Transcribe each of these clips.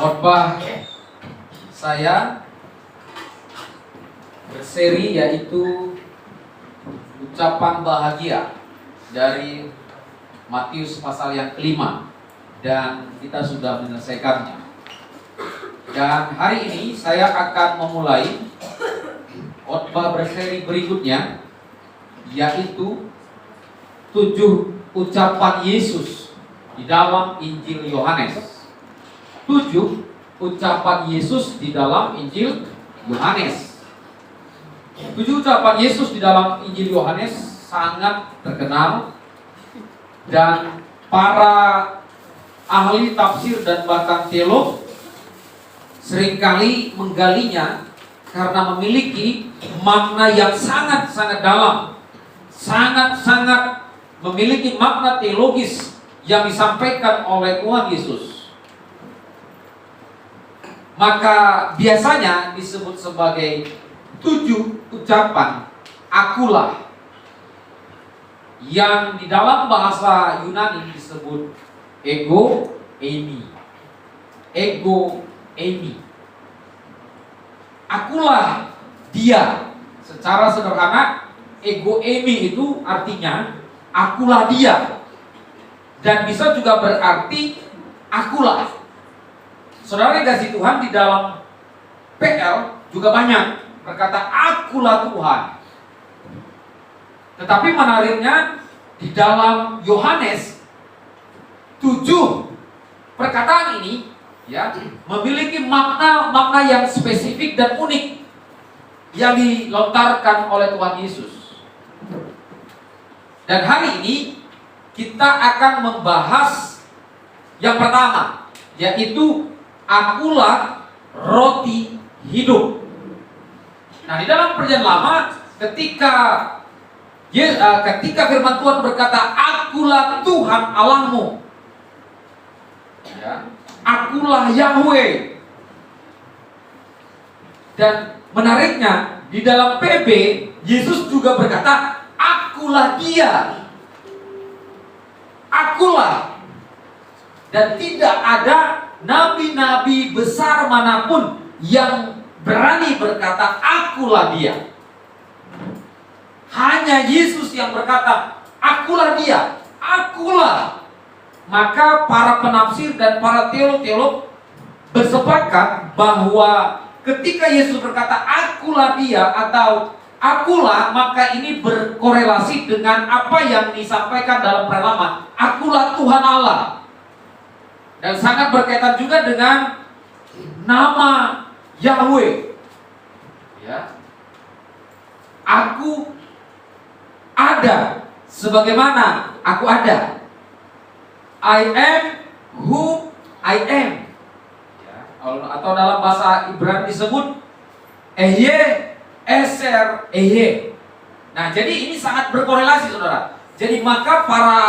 Khotbah saya berseri yaitu ucapan bahagia dari Matius pasal yang kelima, dan kita sudah menyelesaikannya. Dan hari ini saya akan memulai khotbah berseri berikutnya, yaitu 7 ucapan Yesus di dalam Injil Yohanes. 7 ucapan Yesus di dalam Injil Yohanes. 7 ucapan Yesus di dalam Injil Yohanes sangat terkenal, dan para ahli tafsir dan bahkan teolog seringkali menggalinya karena memiliki makna yang sangat-sangat dalam, sangat-sangat memiliki makna teologis yang disampaikan oleh Tuhan Yesus. Maka biasanya disebut sebagai 7 ucapan akulah, yang di dalam bahasa Yunani disebut ego eimi. Ego eimi. Akulah dia. Secara sederhana, ego eimi itu artinya akulah dia, dan bisa juga berarti akulah. Saudara yang kasih Tuhan, di dalam PL juga banyak berkata akulah Tuhan. Tetapi menariknya di dalam Yohanes 7 perkataan ini ya memiliki makna yang spesifik dan unik yang dilontarkan oleh Tuhan Yesus. Dan hari ini kita akan membahas yang pertama, yaitu akulah roti hidup. Nah, di dalam Perjanjian Lama ketika firman Tuhan berkata akulah Tuhan Allahmu, ya, akulah Yahweh. Dan menariknya di dalam PB Yesus juga berkata akulah dia, akulah. Dan tidak ada nabi-nabi besar manapun yang berani berkata akulah dia. Hanya Yesus yang berkata akulah dia, akulah. Maka para penafsir dan para teolog bersepakat bahwa ketika Yesus berkata akulah dia atau akulah, maka ini berkorelasi dengan apa yang disampaikan dalam Prelama, akulah Tuhan Allah. Dan sangat berkaitan juga dengan nama Yahweh. Ya. Aku ada sebagaimana aku ada. I am who I am. Ya. Atau dalam bahasa Ibrani disebut Ehye Eser Ehye. Nah, jadi ini sangat berkorelasi, saudara. Jadi maka para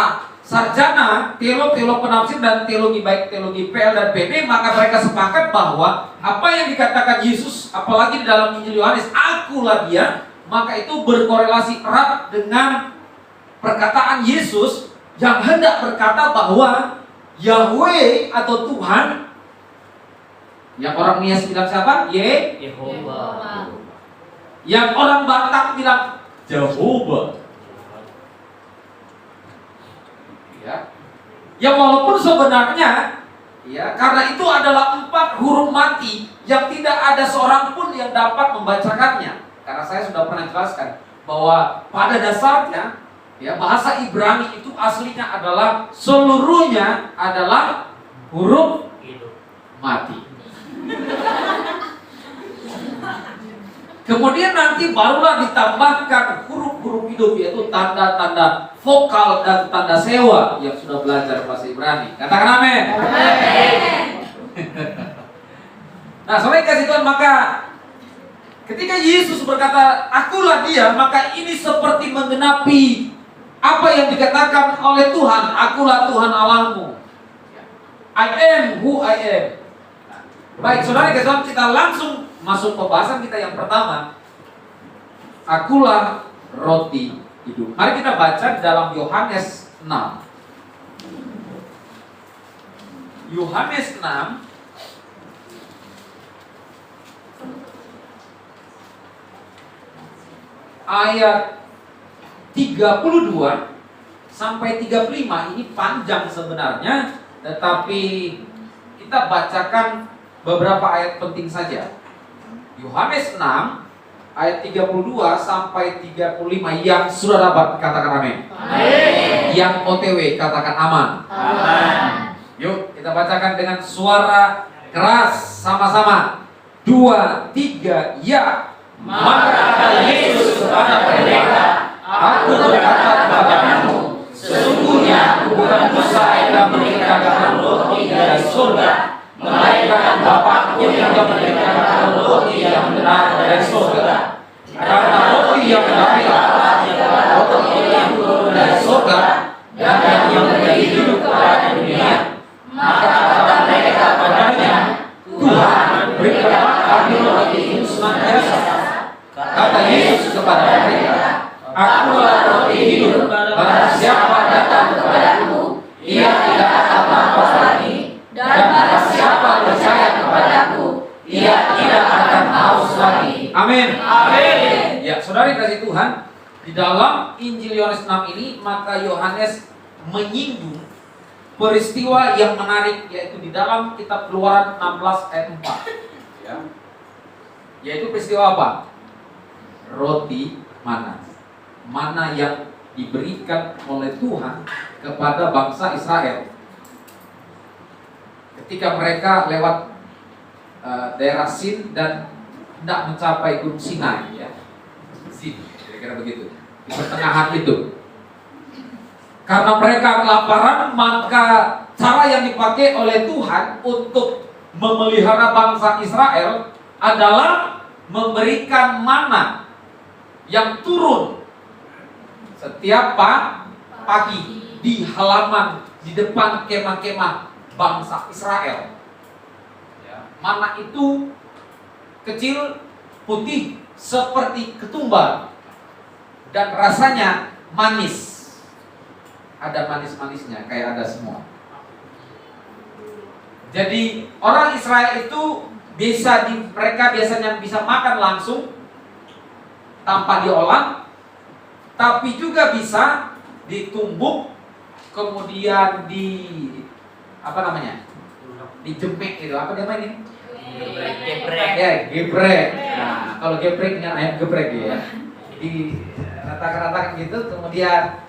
sarjana, teolog penafsir dan teologi, baik teologi PL dan PB, maka mereka sepakat bahwa apa yang dikatakan Yesus, apalagi di dalam Injil Yohanes, akulah dia, maka itu berkorelasi erat dengan perkataan Yesus yang hendak berkata bahwa Yahweh atau Tuhan, yang orang Nias bilang siapa? Yehova. Yang orang Batak bilang Jehovah. Ya. Yang walaupun sebenarnya ya, karena itu adalah 4 huruf mati yang tidak ada seorang pun yang dapat membacakannya. Karena saya sudah pernah jelaskan bahwa pada dasarnya ya, bahasa Ibrani itu aslinya adalah seluruhnya adalah huruf mati. Kemudian nanti barulah ditambahkan huruf-huruf hidup, yaitu tanda-tanda vokal dan tanda sewa yang sudah belajar bahasa Ibrani. Katakan amin. Amin. Nah, saudara kasih Tuhan, maka ketika Yesus berkata akulah dia, maka ini seperti menggenapi apa yang dikatakan oleh Tuhan, akulah Tuhan Allahmu. I am who I am. Baik, saudara kasih Tuhan, kita langsung masuk pembahasan kita yang pertama. Akulah roti hidup. Mari kita baca dalam Yohanes 6. Yohanes 6 ayat 32 sampai 35 ini panjang sebenarnya, tetapi kita bacakan beberapa ayat penting saja. Yohanes 6 ayat 32 sampai 35 yang sudah dapat katakan amin. Amin. Yang OTW katakan aman. Aman. Yuk kita bacakan dengan suara keras sama-sama. 2, 3, ya. Maka kata Yesus kepada mereka, aku berkata kepadamu, sesungguhnya aku bukan Musa yang memberikan roti dari surga, melainkan Bapakku yang memberikan roti yang benar dari surga. Karena roti yang dari Allah adalah roti yang turun dari surga dan yang memberi hidup kepada dunia. Maka kata mereka padanya, Tuhan, berikan kami roti itu senantiasa. Kata Yesus kepada mereka, Akulah roti hidup. Barang siapa datang kepadaku, ia tidak akan lapar lagi, dan barang siapa percaya kepadaku, ia tidak akan haus lagi. Amin. Amin. Ya, saudari kasih Tuhan, di dalam Injil Yohanes 6 ini maka Yohanes menyinggung peristiwa yang menarik, yaitu di dalam kitab Keluaran 16 ayat 4. Ya. Yaitu peristiwa apa? Roti mana yang diberikan oleh Tuhan kepada bangsa Israel ketika mereka lewat daerah Sin dan hendak mencapai Gunung Sinai, ya. Sin, kira-kira begitu, di pertengahan itu. Karena mereka kelaparan, maka cara yang dipakai oleh Tuhan untuk memelihara bangsa Israel adalah memberikan mana yang turun setiap pagi di halaman di depan kemah-kemah bangsa Israel. Ya. Mana itu kecil, putih, seperti ketumbar, dan rasanya manis. Ada manis-manisnya, kayak ada semua. Jadi orang Israel itu mereka biasanya bisa makan langsung tanpa diolah, tapi juga bisa ditumbuk, kemudian dijemek gitu. Apa namanya ini? Geprek. Ya, geprek. Nah, kalau geprek dengan ayam geprek ya. Diratakan-ratakan gitu, kemudian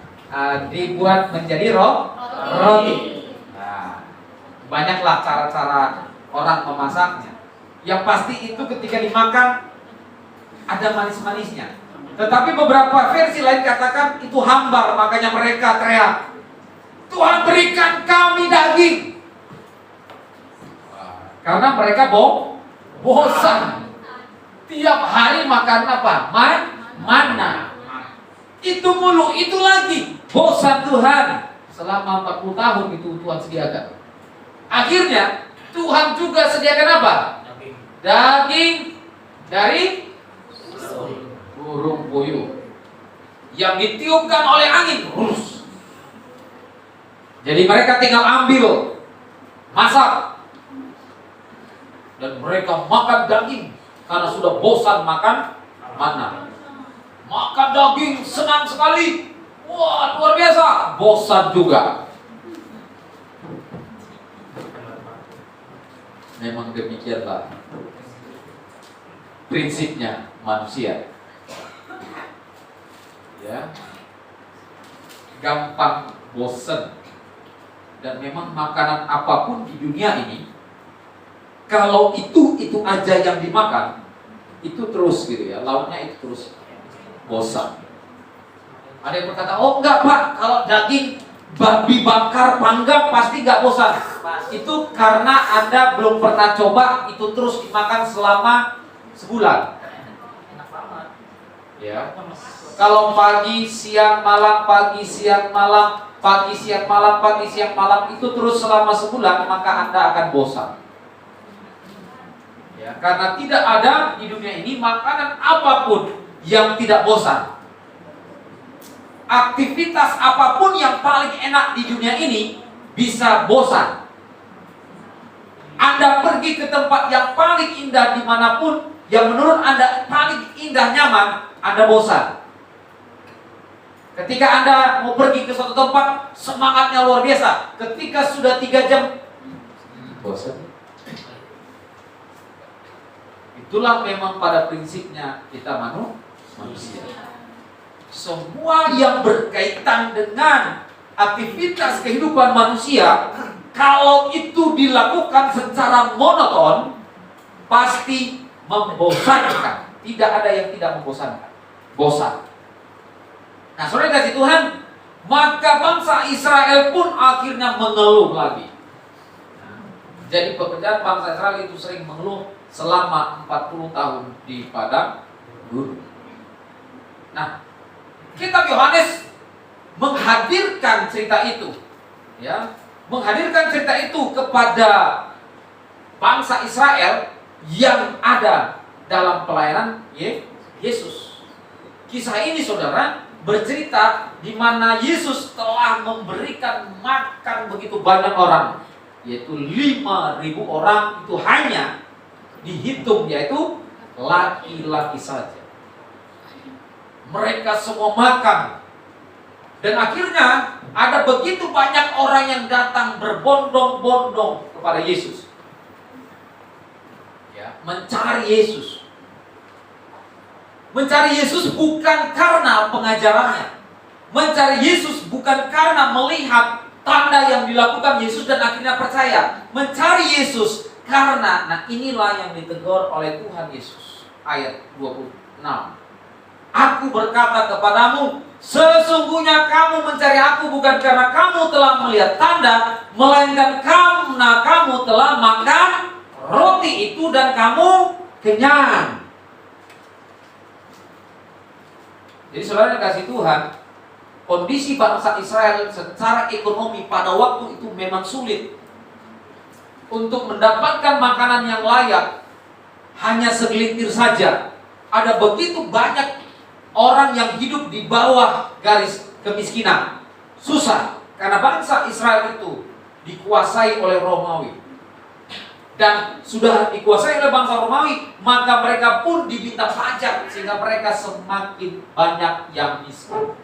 dibuat menjadi roti. Nah, banyaklah cara-cara orang memasaknya. Yang pasti itu ketika dimakan ada manis-manisnya. Tetapi beberapa versi lain katakan itu hambar, makanya mereka teriak, Tuhan berikan kami daging. Karena mereka bosan. Tiap hari makan apa? Mana. Itu mulu, itu lagi. Bosan Tuhan. Selama 40 tahun itu Tuhan sediakan. Akhirnya Tuhan juga sediakan apa? Daging dari burung puyuh yang ditiupkan oleh angin. Jadi mereka tinggal ambil, masak, dan mereka makan daging karena sudah bosan makan mana. Makan daging senang sekali. Wah, luar biasa. Bosan juga. Memang demikianlah prinsipnya manusia. Ya, gampang bosan. Dan memang makanan apapun di dunia ini, kalau itu aja yang dimakan, itu terus gitu ya, lauknya itu terus bosan. Ada yang berkata, oh enggak Pak, kalau daging babi bakar panggang pasti enggak bosan. Itu karena Anda belum pernah coba itu terus dimakan selama sebulan. Ya. Kalau pagi, siang, malam, pagi, siang, malam, pagi, siang, malam, pagi, siang, malam itu terus selama sebulan, maka Anda akan bosan. Ya, karena tidak ada di dunia ini makanan apapun yang tidak bosan. Aktivitas apapun yang paling enak di dunia ini bisa bosan. Anda pergi ke tempat yang paling indah dimanapun, yang menurut Anda paling indah nyaman, Anda bosan. Ketika Anda mau pergi ke suatu tempat, semangatnya luar biasa. Ketika sudah 3 jam, bosan. Itulah memang pada prinsipnya kita manusia. Semua yang berkaitan dengan aktivitas kehidupan manusia, kalau itu dilakukan secara monoton, pasti membosankan. Tidak ada yang tidak membosankan. Bosan. Nah, saudara kasih Tuhan, maka bangsa Israel pun akhirnya mengeluh lagi. Jadi pekerjaan bangsa Israel itu sering mengeluh selama 40 tahun di padang gurun. Nah, kitab Yohanes menghadirkan cerita itu, ya, menghadirkan cerita itu kepada bangsa Israel yang ada dalam pelayanan Yesus. Kisah ini, saudara, bercerita di mana Yesus telah memberikan makan begitu banyak orang, yaitu 5.000 orang, itu hanya dihitung yaitu laki-laki saja. Mereka semua makan. Dan akhirnya ada begitu banyak orang yang datang berbondong-bondong kepada Yesus, ya, mencari Yesus. Mencari Yesus bukan karena pengajarannya. Mencari Yesus bukan karena melihat tanda yang dilakukan Yesus dan akhirnya percaya. Mencari Yesus karena, nah inilah yang ditegur oleh Tuhan Yesus. Ayat 26. Aku berkata kepadamu, sesungguhnya kamu mencari aku bukan karena kamu telah melihat tanda, melainkan karena kamu telah makan roti itu dan kamu kenyang. Jadi saudara yang kasih Tuhan, kondisi bangsa Israel secara ekonomi pada waktu itu memang sulit. Untuk mendapatkan makanan yang layak, hanya segelintir saja. Ada begitu banyak orang yang hidup di bawah garis kemiskinan. Susah, karena bangsa Israel itu dikuasai oleh Romawi. Dan sudah dikuasai oleh bangsa Romawi, maka mereka pun diminta pajak, sehingga mereka semakin banyak yang miskin.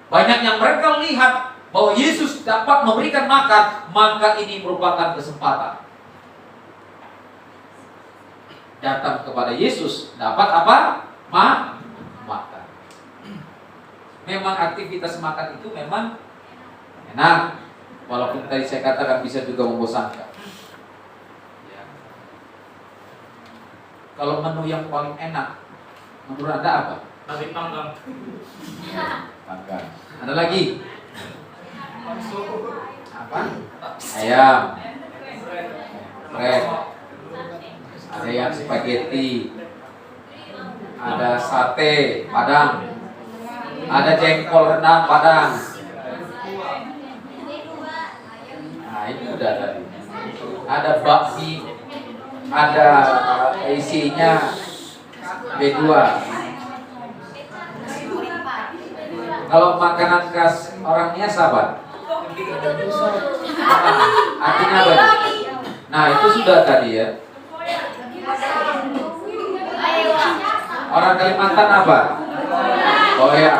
Banyak yang mereka lihat bahwa Yesus dapat memberikan makan, maka ini merupakan kesempatan. Datang kepada Yesus, dapat apa? Makan. Memang aktivitas makan itu memang enak, walaupun tadi saya katakan bisa juga membosankan. Kalau menu yang paling enak menurut Anda apa? Nasi panggang. Panggang. Ada lagi? Apa? Ayam. Krep. Ada yang spaghetti. Ada sate Padang. Ada jengkol rendang Padang. Nah, ini udah tadi. Ada bakmi. Ada isinya B2. Kalau makanan khas orang Nias apa? Artinya apa? Nah, itu sudah tadi ya. Orang Kalimantan apa? Koyak.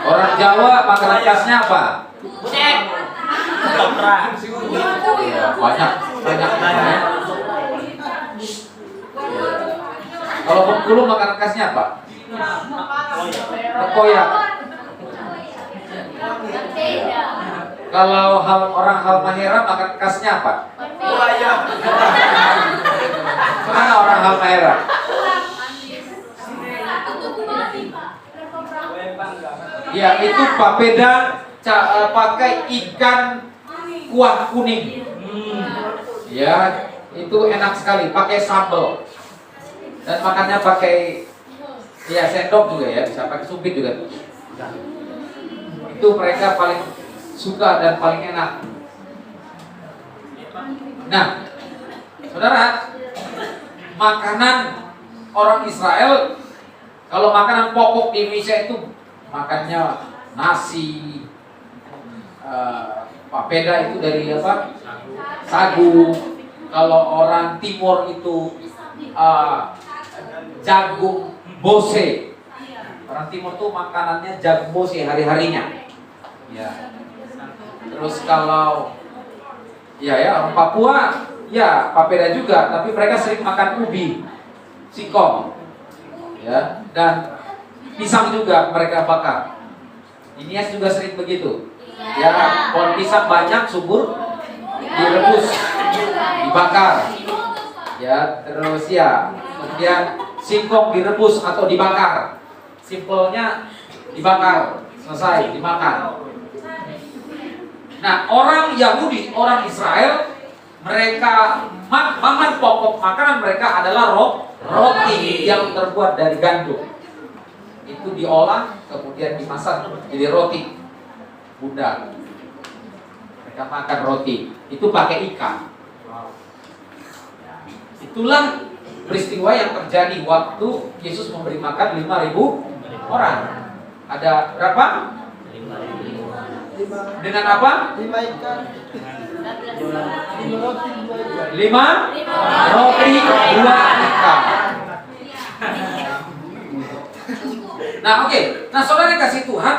Orang Jawa makanan khasnya apa? Cek. Banyak. Kalau Bengkulu makanan khasnya apa? Tekoyak. Kalau orang Halmahera makan khasnya apa? Mana orang Halmahera? Ya, itu papeda pakai ikan kuah kuning. Ya, itu enak sekali, pakai sambal. Dan makannya pakai ya sendok juga ya, bisa pakai sumpit juga. Itu mereka paling suka dan paling enak. Nah, saudara, makanan orang Israel, kalau makanan pokok di Indonesia itu makannya nasi, papeda itu dari apa? Sagu. Kalau orang Timur itu jagung bose. Orang timur tuh makanannya jagbo sih hari-harinya. Ya. Terus kalau orang Papua, ya papeda juga, tapi mereka sering makan ubi, singkong, ya, dan pisang juga mereka bakar. Inias juga sering begitu. Ya, pohon pisang banyak subur, direbus, dibakar. Ya, terus kemudian singkong direbus atau dibakar. Simpelnya dibakar, selesai dimakan. Nah, orang Yahudi, orang Israel, mereka bahan pokok makanan mereka adalah roti yang terbuat dari gandum. Itu diolah, kemudian dimasak jadi roti bundar. Mereka makan roti, itu pakai ikan. Itulah peristiwa yang terjadi waktu Yesus memberi makan 5.000 orang. Ada berapa? 5. Dengan apa? 5 ikan. 5 roti, 2 ikan. 5 roti, 2 ikan. Nah, oke. Nah, saudara kasih Tuhan,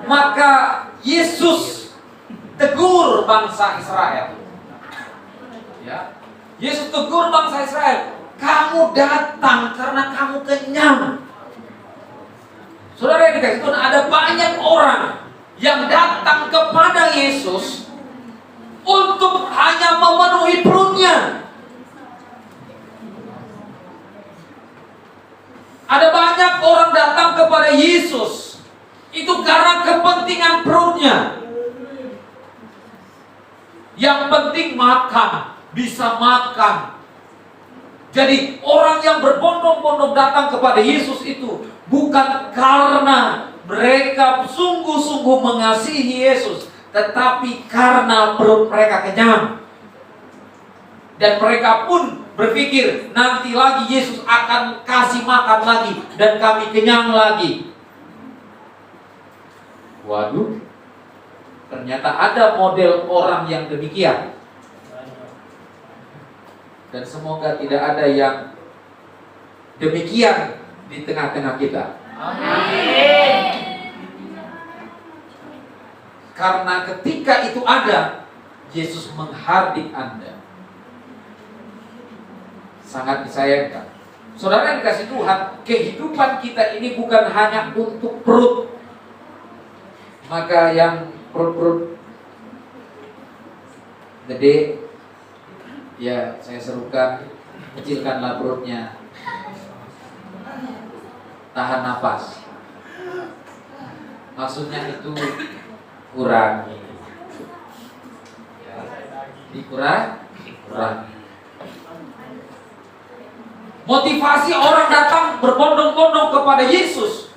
maka Yesus tegur bangsa Israel. Ya. Yesus tegur bangsa Israel, kamu datang karena kamu kenyang. Saudara yang dikasih Tuhan, ada banyak orang yang datang kepada Yesus untuk hanya memenuhi perutnya. Ada banyak orang datang kepada Yesus itu karena kepentingan perutnya. Yang penting makan, bisa makan. Jadi orang yang berbondong-bondong datang kepada Yesus itu bukan karena mereka sungguh-sungguh mengasihi Yesus, tetapi karena perut mereka kenyang. Dan mereka pun berpikir nanti lagi Yesus akan kasih makan lagi dan kami kenyang lagi. Waduh, ternyata ada model orang yang demikian. Dan semoga tidak ada yang demikian di tengah-tengah kita. Amin. Karena ketika itu ada, Yesus menghardik Anda. Sangat disayangkan. Saudara yang dikasih Tuhan, kehidupan kita ini bukan hanya untuk perut. Maka yang perut-perut gede, ya saya serukan, kecilkanlah perutnya. Tahan nafas. Maksudnya itu kurangi. Kurangi. Motivasi orang datang berbondong-bondong kepada Yesus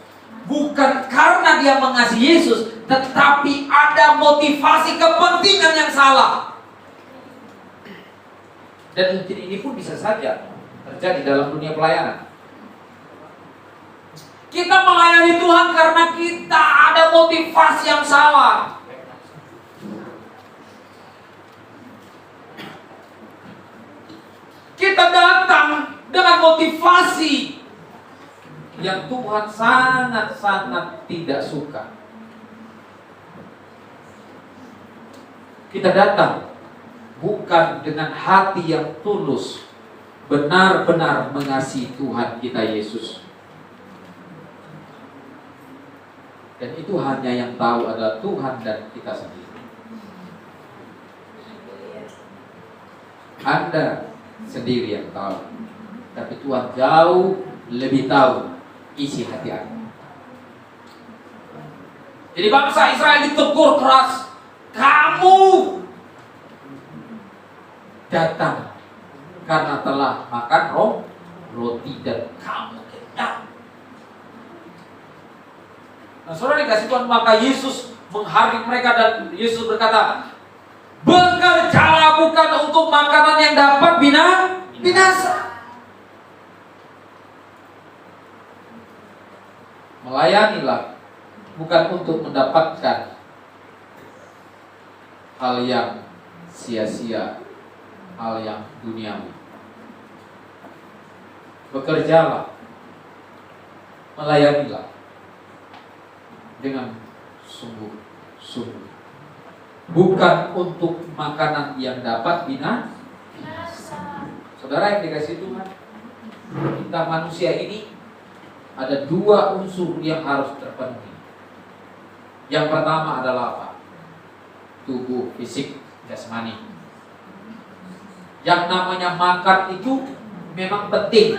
bukan karena dia mengasihi Yesus, tetapi ada motivasi kepentingan yang salah. Dan mungkin ini pun bisa saja terjadi dalam dunia pelayanan. Kita melayani Tuhan karena kita ada motivasi yang salah. Kita datang dengan motivasi yang Tuhan sangat-sangat tidak suka. Kita datang bukan dengan hati yang tulus, benar-benar mengasihi Tuhan kita Yesus. Dan itu hanya yang tahu adalah Tuhan dan kita sendiri. Anda sendiri yang tahu, tapi Tuhan jauh lebih tahu isi hati Anda. Jadi bangsa Israel ditegur keras, kamu datang karena telah makan roti dan kamu kenyang. Nah, saudara dikasih Tuhan, maka Yesus menghardik mereka dan Yesus berkata, bekerjalah bukan untuk makanan yang dapat binasa. Melayanilah bukan untuk mendapatkan hal yang sia-sia, hal yang duniawi. Bekerjalah, melayanilah dengan sungguh-sungguh. Bukan untuk makanan yang dapat binasa. Saudara yang dikasih Tuhan, kita manusia ini ada dua unsur yang harus terpenuhi. Yang pertama adalah apa? Tubuh fisik, jasmani. Yang namanya makan itu memang penting,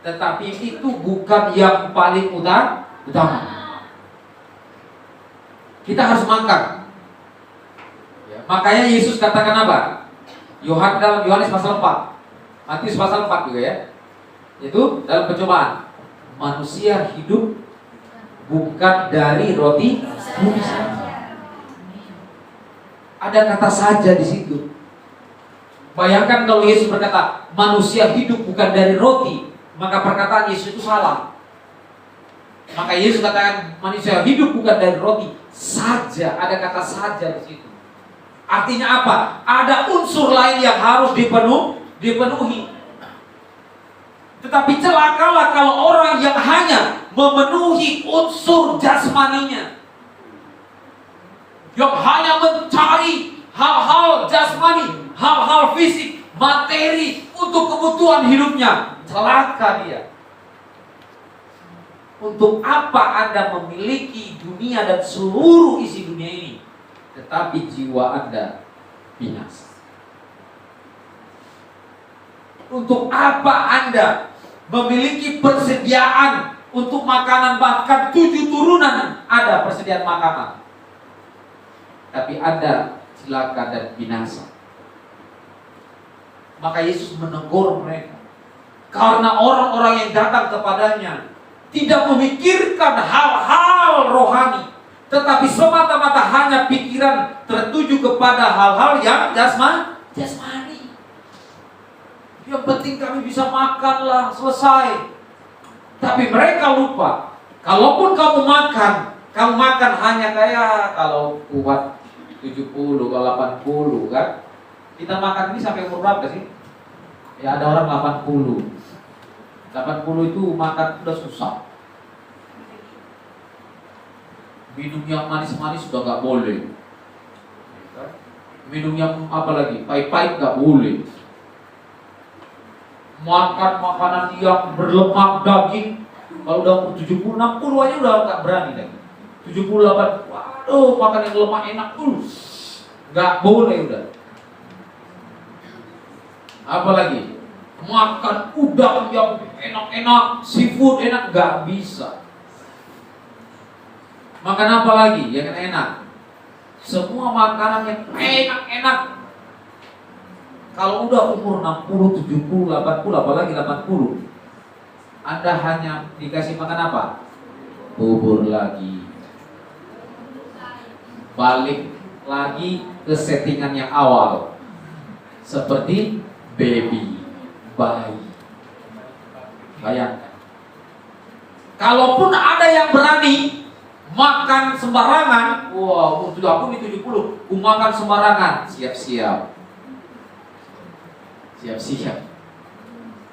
tetapi itu bukan yang paling utama. Kita harus makan. Ya, makanya Yesus katakan apa? Dalam Yohanes pasal 4, Matius pasal 4 juga ya. Itu dalam percobaan. Manusia hidup bukan dari roti bumi saja. Ada kata saja di situ. Bayangkan kalau Yesus berkata manusia hidup bukan dari roti, maka perkataan Yesus itu salah. Maka Yesus katakan manusia hidup bukan dari roti saja. Ada kata saja di situ. Artinya apa? Ada unsur lain yang harus dipenuhi. Tetapi celakalah kalau orang yang hanya memenuhi unsur jasmaninya, yang hanya mencari hal-hal jasmani, hal-hal fisik, materi untuk kebutuhan hidupnya. Celaka dia. Untuk apa Anda memiliki dunia dan seluruh isi dunia ini, tetapi jiwa Anda binasa? Untuk apa Anda memiliki persediaan untuk makanan, bahkan 7 turunan ada persediaan makanan, tapi Anda celaka dan binasa? Maka Yesus menegur mereka karena orang-orang yang datang kepadanya tidak memikirkan hal-hal rohani, tetapi semata-mata hanya pikiran tertuju kepada hal-hal yang jasmani. Yang penting kami bisa makanlah, selesai. Tapi mereka lupa, kalaupun kamu makan hanya kayak kalau kuat 70, kalau 80 kan. Kita makan ini sampai umur berapa sih? Ya ada orang 80 itu makan udah susah. Minum yang manis-manis sudah gak boleh. Minum yang apa lagi? Pahit-pahit gak boleh. Makan makanan yang berlemak daging, kalau udah umur 70, 60 aja udah gak berani lagi. 78, waduh makan yang lemak enak gak boleh udah. Apalagi makan udang yang enak-enak, seafood enak, gak bisa. Makan apa lagi yang enak? Semua makanan yang enak-enak. Kalau udah umur 60, 70, 80, apalagi 80, Anda hanya dikasih makan apa? Bubur lagi. Balik lagi ke settingan yang awal. Seperti bayi. Bayangkan. Kalaupun ada yang berani makan sembarangan, wah, umur 70, makan sembarangan, siap-siap.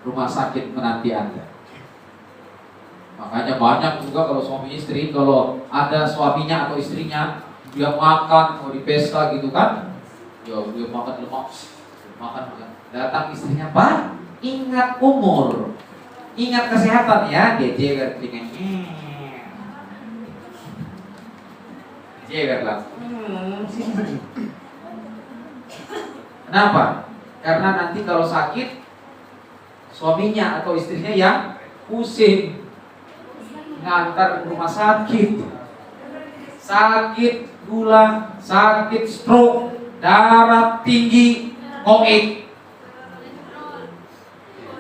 Rumah sakit menanti Anda. Makanya banyak juga kalau suami istri, kalau ada suaminya atau istrinya dia makan mau di pesta gitu kan, ya dia makan lemak, makan. Datang istrinya, "Pak, ingat umur, ingat kesehatan ya." Dia dengan Kenapa? Karena nanti kalau sakit, suaminya atau istrinya yang pusing ngantar ke rumah sakit. Sakit gula, sakit stroke, darah tinggi,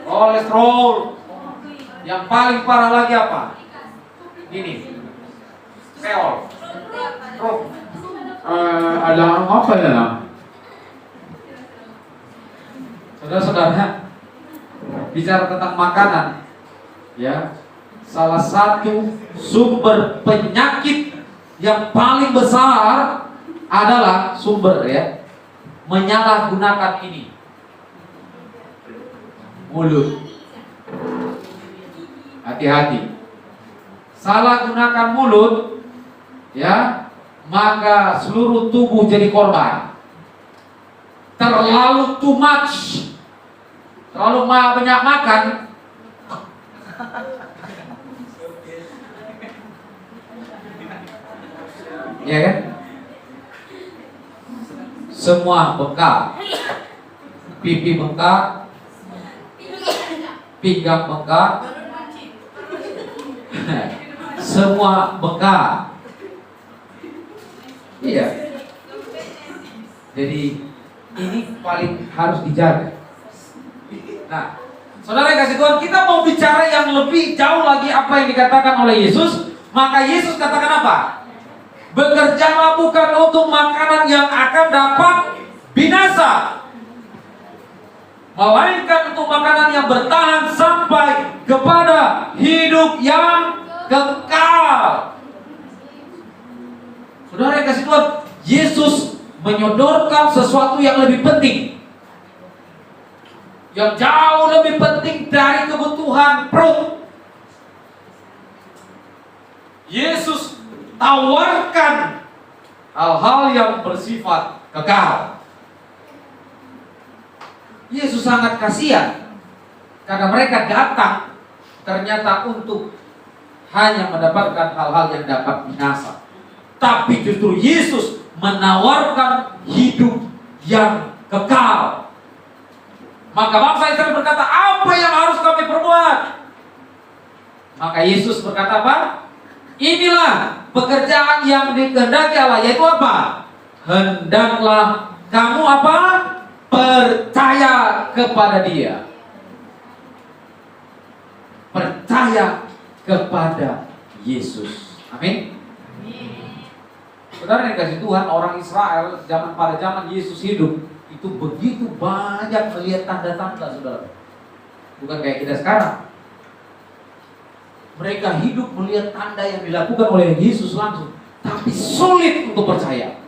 kolesterol. Yang paling parah lagi apa? Ini, seol. Ada apa ya? Saudara-saudara, bicara tentang makanan, ya, salah satu sumber penyakit yang paling besar adalah sumber ya menyalahgunakan ini, mulut. Hati-hati. Salah gunakan mulut ya, maka seluruh tubuh jadi korban. Terlalu too much, terlalu banyak makan, ya kan? Semua bengkak, pipi bengkak, pinggang bengkak, semua bengkak. Iya. Jadi ini paling harus dijaga. Nah, saudara yang kasih Tuhan, kita mau bicara yang lebih jauh lagi apa yang dikatakan oleh Yesus. Maka Yesus katakan apa? Bekerjalah bukan untuk makanan yang akan dapat binasa, melainkan untuk makanan yang bertahan sampai kepada hidup yang kekal. Saudara yang kasih Tuhan, Yesus menyodorkan sesuatu yang lebih penting, yang jauh lebih penting dari kebutuhan perut. Yesus tawarkan hal-hal yang bersifat kekal. Yesus sangat kasihan karena mereka datang ternyata untuk hanya mendapatkan hal-hal yang dapat binasa. Tapi justru Yesus menawarkan hidup yang kekal. Maka bangsa Israel berkata, apa yang harus kami perbuat? Maka Yesus berkata apa? Inilah pekerjaan yang dikehendaki Allah, yaitu apa? Hendaklah kamu apa? Percaya kepada Dia. Percaya kepada Yesus. Amin. Saudara yang kasih Tuhan, orang Israel pada zaman Yesus hidup itu begitu banyak melihat tanda-tanda, saudara. Bukan kayak kita sekarang. Mereka hidup melihat tanda yang dilakukan oleh Yesus langsung, tapi sulit untuk percaya.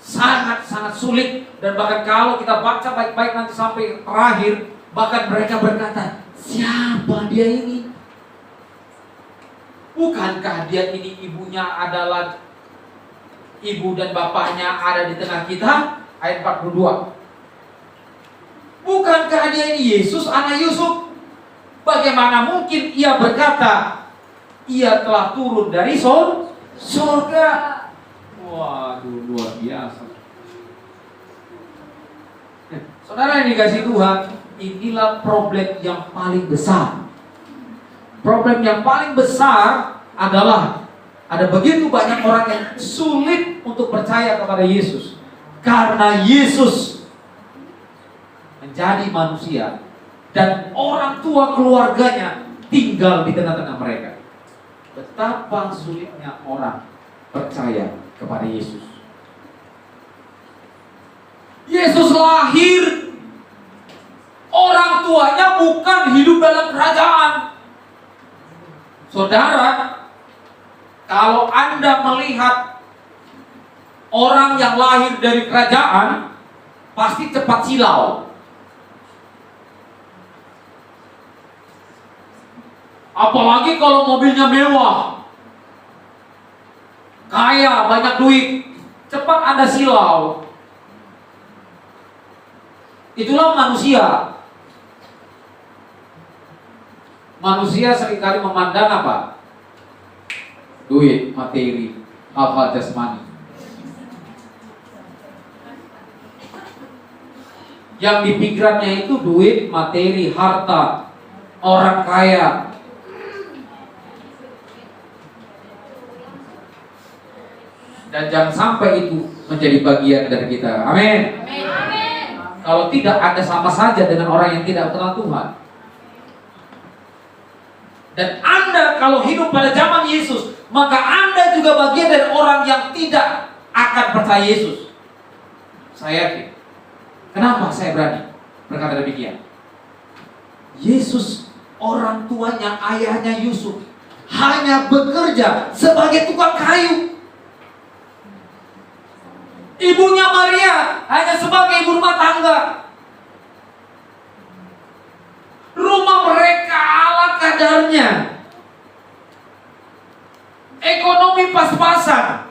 Sangat-sangat sulit. Dan bahkan kalau kita baca baik-baik nanti sampai terakhir, bahkan mereka berkata, siapa dia ini? Bukankah dia ini ibunya adalah ibu dan bapaknya ada di tengah kita? Ayat 42. Bukankah dia ini Yesus, anak Yusuf? Bagaimana mungkin ia berkata, ia telah turun dari surga? Waduh, luar biasa. Saudara yang dikasih Tuhan, inilah problem yang paling besar. Problem yang paling besar adalah ada begitu banyak orang yang sulit untuk percaya kepada Yesus. Karena Yesus menjadi manusia dan orang tua keluarganya tinggal di tengah-tengah mereka. Betapa sulitnya orang percaya kepada Yesus. Yesus lahir, orang tuanya bukan hidup dalam kerajaan. Saudara, kalau Anda melihat orang yang lahir dari kerajaan, pasti cepat silau. Apalagi kalau mobilnya mewah, kaya, banyak duit, cepat Anda silau. Itulah manusia. Manusia seringkali memandang apa? Duit, materi, hal-hal jasmani. Yang di pikirannya itu duit, materi, harta, orang kaya. Dan jangan sampai itu menjadi bagian dari kita. Amin. Kalau tidak, Anda sama saja dengan orang yang tidak kenal Tuhan. Dan Anda kalau hidup pada zaman Yesus, maka Anda juga bagian dari orang yang tidak akan percaya Yesus. Saya yakin. Kenapa saya berani berkata demikian? Yesus, orang tuanya, ayahnya Yusuf, hanya bekerja sebagai tukang kayu. Ibunya Maria hanya sebagai ibu rumah tangga. Rumah mereka ala kadarnya. Ekonomi pas-pasan.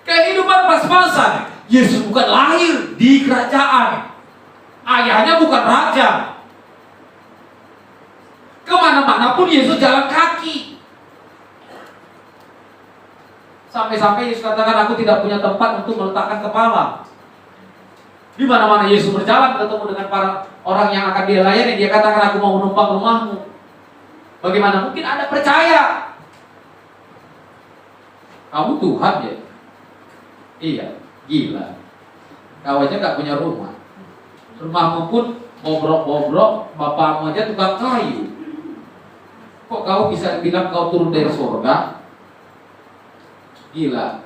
Kehidupan pas-pasan. Yesus bukan lahir di kerajaan. Ayahnya bukan raja. Kemana-mana pun Yesus jalan kaki. Sampai-sampai Yesus katakan, aku tidak punya tempat untuk meletakkan kepala. Di mana-mana Yesus berjalan ketemu dengan para orang yang akan dia layani, dia katakan, aku mau menumpang rumahmu. Bagaimana mungkin Anda percaya? Kamu Tuhan ya? Iya, gila. Kau aja gak punya rumah. Rumahmu pun bobrok-bobrok, bapakmu aja tukang kayu. Kok kau bisa bilang kau turun dari surga? Gila.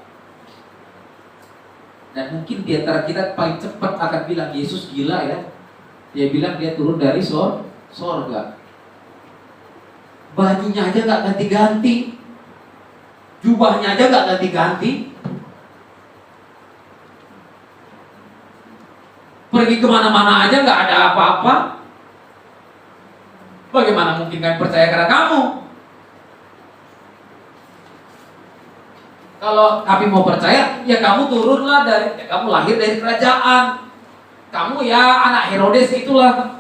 Dan mungkin di antara kita paling cepat akan bilang Yesus gila ya. Dia bilang dia turun dari surga. Bajunya aja gak ganti-ganti, jubahnya aja gak ganti-ganti. Pergi kemana-mana aja gak ada apa-apa. Bagaimana mungkin kalian percaya karena kamu? Kalau kami mau percaya, ya kamu turunlah dari, ya kamu lahir dari kerajaan. Kamu ya anak Herodes itulah.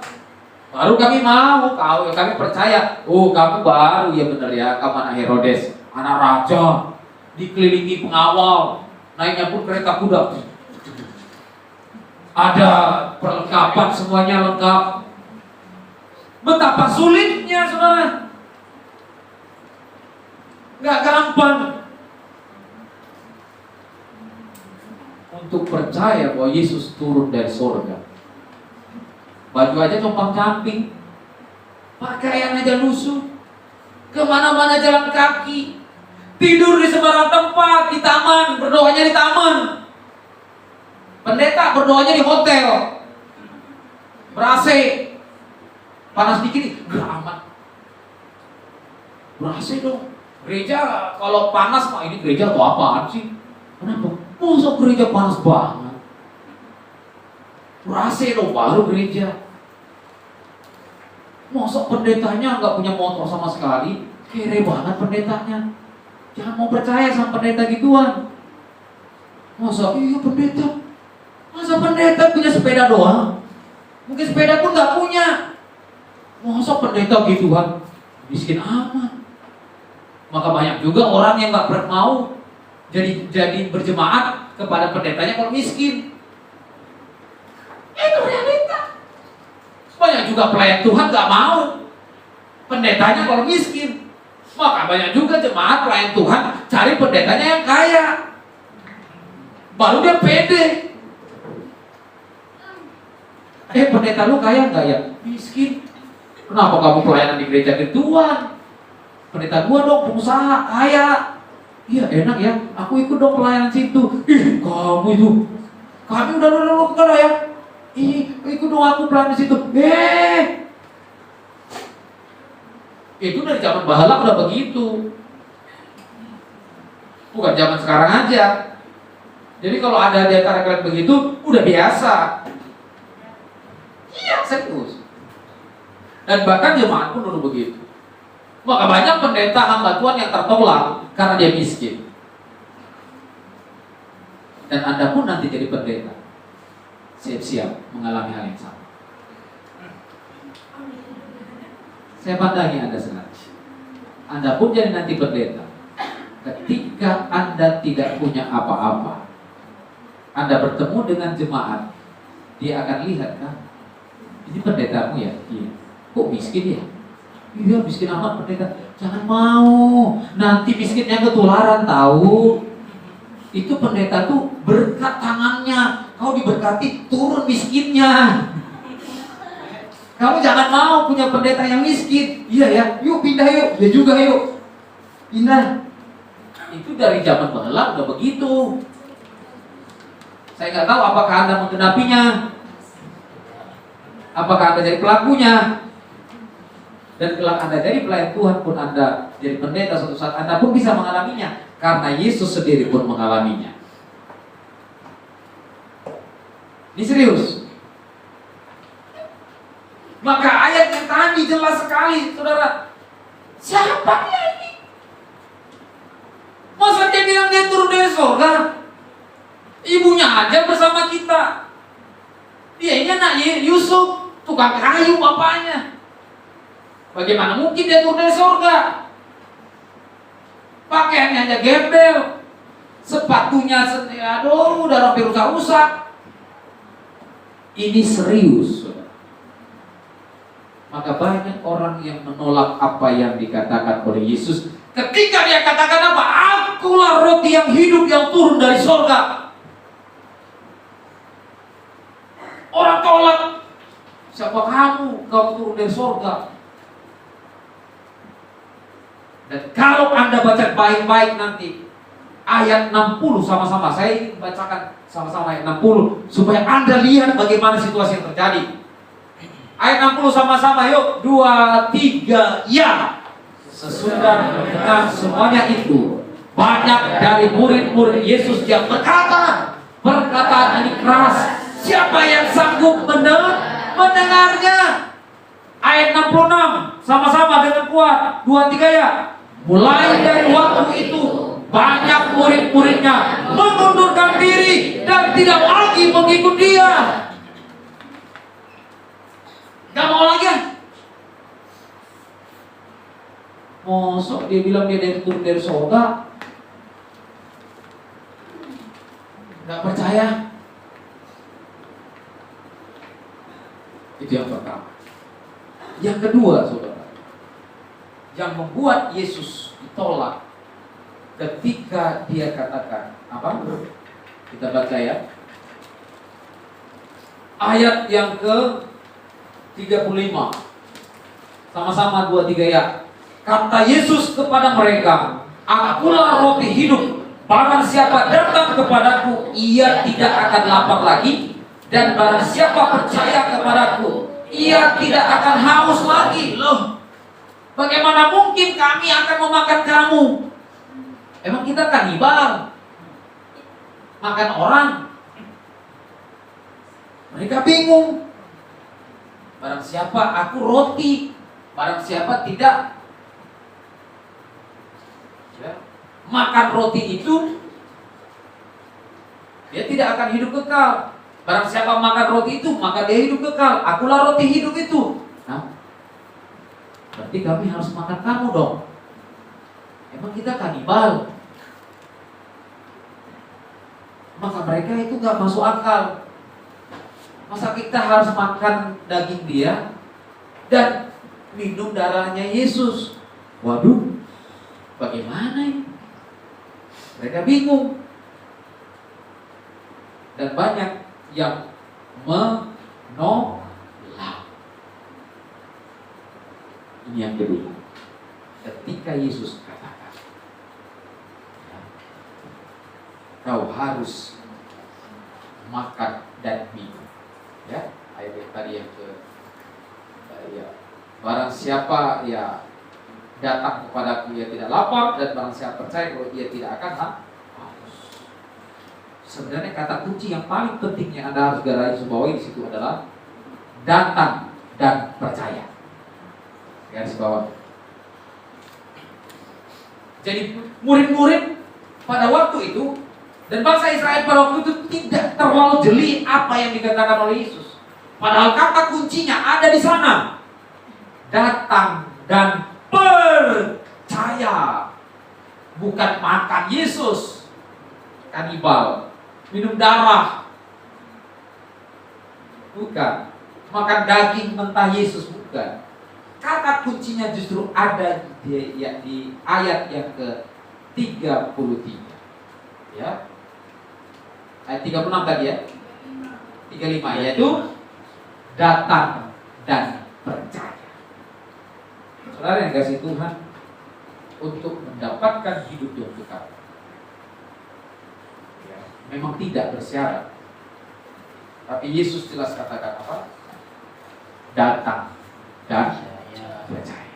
Baru kami mau, kami percaya. Oh, kamu baru ya benar ya, kamu anak Herodes, anak raja, dikelilingi pengawal, naiknya pun kereta kuda. Ada perlengkapan, semuanya lengkap. Betapa sulitnya, saudara. Nggak gampang untuk percaya bahwa Yesus turun dari surga. Baju aja compang-camping, pakaian aja lusuh, kemana-mana jalan kaki, tidur di sembarang tempat, di taman, berdoanya di taman. Pendeta berdoanya di hotel, ber-AC, panas dikit, gerah amat. Ber-AC dong. Gereja kalau panas, mah ini gereja atau apaan sih? Kenapa? Masa gereja panas banget? Ber-AC dong, baru gereja. Masa pendetanya nggak punya motor sama sekali? Kere banget pendetanya. Jangan mau percaya sama pendeta gituan. Masa iya pendeta? Masa pendeta punya sepeda doang? Mungkin sepeda pun nggak punya. Masa pendeta gituan? Miskin amat. Maka banyak juga orang yang nggak mau jadi berjemaat kepada pendetanya kalau miskin. Itu realita. Banyak juga pelayan Tuhan nggak mau pendetanya kalau miskin. Maka banyak juga jemaat pelayan Tuhan cari pendetanya yang kaya. Baru dia pede. Pendeta lu kaya nggak ya? Miskin. Kenapa kamu pelayanan di gereja gituan? Pendeta gua dong pengusaha kaya. Iya enak ya. Aku ikut dong pelayanan situ. Ih kamu itu. Kami udah kan ya. Ih ikut dong aku pelayanan situ. Itu dari zaman bahala udah begitu. Bukan zaman sekarang aja. Jadi kalau ada di antara kalian begitu, udah biasa. Iya, serius. Dan bahkan jemaat pun dulu begitu. Maka banyak pendeta hamba Tuhan yang tertolak karena dia miskin. Dan Anda pun nanti jadi pendeta, siap-siap mengalami hal yang sama. Saya pandangi Anda sekarang. Anda pun jadi nanti pendeta. Ketika Anda tidak punya apa-apa, Anda bertemu dengan jemaat, dia akan lihat kan, ini pendetamu ya? Iya. Kok miskin ya? Iya miskin amat pendeta. Jangan mau, nanti miskinnya ketularan tahu. Itu pendeta tuh berkat tangannya. Kau diberkati turun miskinnya. Kamu jangan mau punya pendeta yang miskin. Iya ya, yuk pindah yuk. Ya juga yuk. Pindah. Itu dari zaman bahala udah begitu. Saya nggak tahu apakah Anda menggenapinya. Apakah Anda jadi pelakunya? Dan kelak Anda jadi pelayan Tuhan pun Anda jadi pendeta, suatu saat Anda pun bisa mengalaminya. Karena Yesus sendiri pun mengalaminya. Ini serius. Maka ayat yang tadi jelas sekali, saudara. Siapa dia ini? aja bersama kita. Dia ini anak Yusuf, tukang kayu bapaknya. Bagaimana mungkin dia turun dari surga? Pakaiannya aja gembel, sepatunya aduh udah hampir rusak. Ini serius, saudara. Maka banyak orang yang menolak apa yang dikatakan oleh Yesus ketika dia katakan apa? Akulah roti yang hidup yang turun dari surga. Orang tolak. Siapa kamu? Kamu turun dari surga. Dan kalau Anda baca baik-baik nanti ayat 60 sama-sama, saya ingin bacakan sama-sama ayat 60 supaya Anda lihat bagaimana situasi yang terjadi. Ayat 60 sama-sama, yuk. 2, 3, ya. Sesudah mendengar semuanya itu, banyak dari murid-murid Yesus yang berkata, perkataan ini keras, siapa yang sanggup mendengarnya? Ayat 66 sama-sama dengan kuat. 2, 3, ya. Mulai dari waktu itu banyak murid-muridnya mengundurkan diri dan tidak lagi mengikut dia. Gak mau lagi ya? Mosok dia bilang dia turun dari surga? Gak percaya? Itu yang pertama. Yang kedua, saudara, yang membuat Yesus ditolak ketika dia katakan apa? Kita baca ya. Ayat yang ke 35. Sama-sama 2, 3 ya. Kata Yesus kepada mereka, akulah roti hidup. Barang siapa datang kepadaku, ia tidak akan lapar lagi. Dan barang siapa percaya kepadaku, ia tidak akan haus lagi. Loh, bagaimana mungkin kami akan memakan kamu? Emang kita kanibal? Makan orang? Mereka bingung. Barang siapa aku roti, barang siapa tidak ya, makan roti itu, dia tidak akan hidup kekal. Barang siapa makan roti itu, maka dia hidup kekal. Akulah roti hidup itu. Nah, berarti kami harus makan kamu dong. Emang kita kanibal? Maka mereka itu gak masuk akal. Masa kita harus makan daging dia dan minum darahnya Yesus? Waduh, bagaimana ini? Mereka bingung. Dan banyak yang menolak. Ini yang kedua. Ketika Yesus katakan, ya, kau harus makan dan minum. Ya, ayat yang tadi yang ke ya, barang siapa ya datang kepadaku ia tidak lapar, dan barang siapa percaya bahwa ia tidak akan haus. Sebenarnya kata kunci yang paling penting yang Anda harus garis bawahi di situ adalah datang dan percaya. Garis bawah. Jadi murid-murid pada waktu itu dan bangsa Israel pada waktu itu tidak terlalu jeli apa yang dikatakan oleh Yesus. Padahal kata kuncinya ada di sana. Datang dan percaya. Bukan makan Yesus, kanibal, minum darah, bukan. Makan daging mentah Yesus, bukan. Kata kuncinya justru ada di ayat yang ke-33. Ya. Ayat 36 tadi ya. 35 yaitu datang dan percaya. Saudara yang kasih Tuhan, untuk mendapatkan hidup yang kekal, ya, memang tidak bersyarat. Tapi Yesus jelas katakan apa? Datang dan percaya.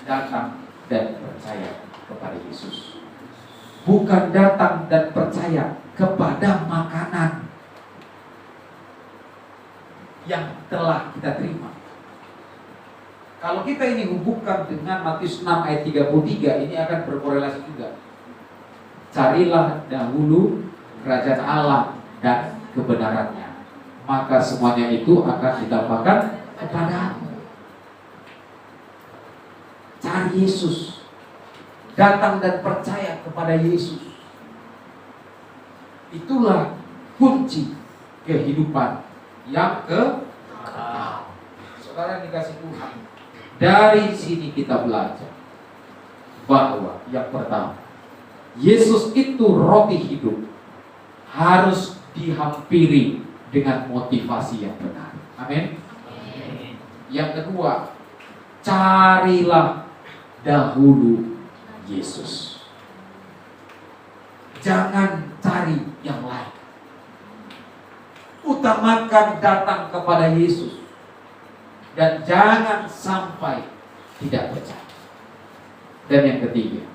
Datang dan percaya kepada Yesus. Bukan datang dan percaya kepada makanan yang telah kita terima. Kalau kita ini hubungkan dengan Matius 6 ayat 33, ini akan berkorelasi juga. Carilah dahulu kerajaan Allah dan kebenarannya, maka semuanya itu akan ditambahkan kepadamu. Cari Yesus, datang dan percaya kepada Yesus. Itulah kunci kehidupan yang kekal. Saudara dikasih Tuhan, dari sini kita belajar bahwa yang pertama, Yesus itu roti hidup, harus dihampiri dengan motivasi yang benar. Amin. Yang kedua, carilah dahulu Yesus. Jangan cari yang lain. Utamakan datang kepada Yesus. Dan jangan sampai tidak percaya. Dan yang ketiga,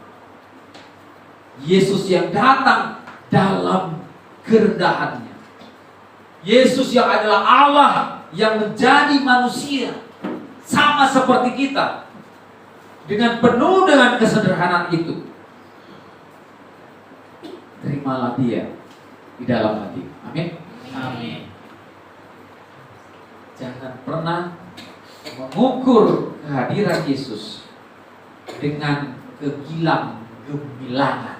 Yesus yang datang dalam kerendahannya. Yesus yang adalah Allah yang menjadi manusia, sama seperti kita, dengan penuh dengan kesederhanaan itu. Terimalah dia di dalam hati. Amin. Amin. Jangan pernah mengukur kehadiran Yesus dengan kegilang-gemilangan.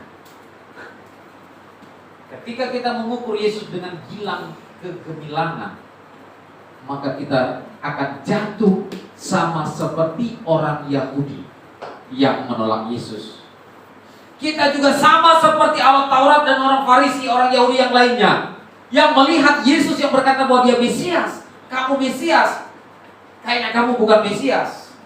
Ketika kita mengukur Yesus dengan gilang kegemilangan, maka kita akan jatuh sama seperti orang Yahudi yang menolak Yesus. Kita juga sama seperti ahli Taurat dan orang Farisi, orang Yahudi yang lainnya, yang melihat Yesus yang berkata bahwa dia Mesias. Kamu Mesias, kayaknya kamu bukan Mesias.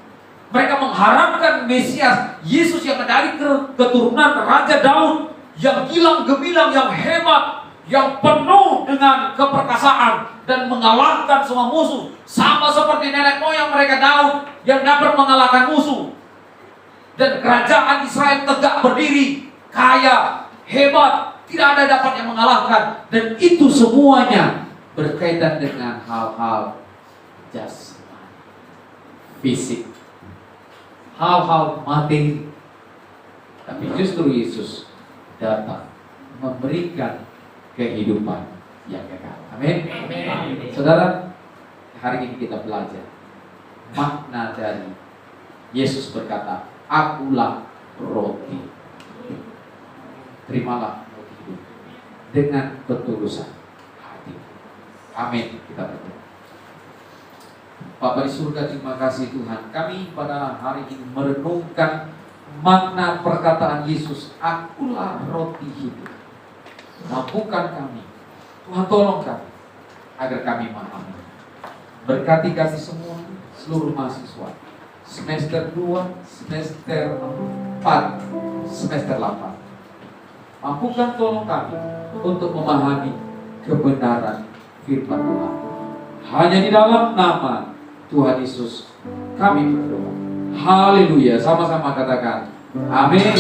Mereka mengharapkan Mesias, Yesus yang dari keturunan Raja Daud, yang gilang gemilang, yang hebat, yang penuh dengan keperkasaan dan mengalahkan semua musuh, sama seperti nenek moyang mereka Daud yang dapat mengalahkan musuh. Dan kerajaan Israel tegak berdiri, kaya, hebat, tidak ada dapat yang mengalahkan. Dan itu semuanya berkaitan dengan hal-hal jasmani, fisik, hal-hal materi. Tapi justru Yesus datang memberikan kehidupan yang kekal. Amin. Saudara, hari ini kita belajar makna dari Yesus berkata, "Akulah roti." Terimalah roti hidup dengan ketulusan hati. Amin. Kita berdoa. Bapa di surga, terima kasih Tuhan. Kami pada hari ini merenungkan makna perkataan Yesus, "Akulah roti hidup." Mampukan kami, Tuhan, tolong kami agar kami memahami. Berkati kasih semua seluruh mahasiswa semester 2, semester 4, semester 8. Mampukan tolong kami untuk memahami kebenaran firman Tuhan. Hanya di dalam nama Tuhan Yesus kami berdoa. Haleluya. Sama-sama katakan amin.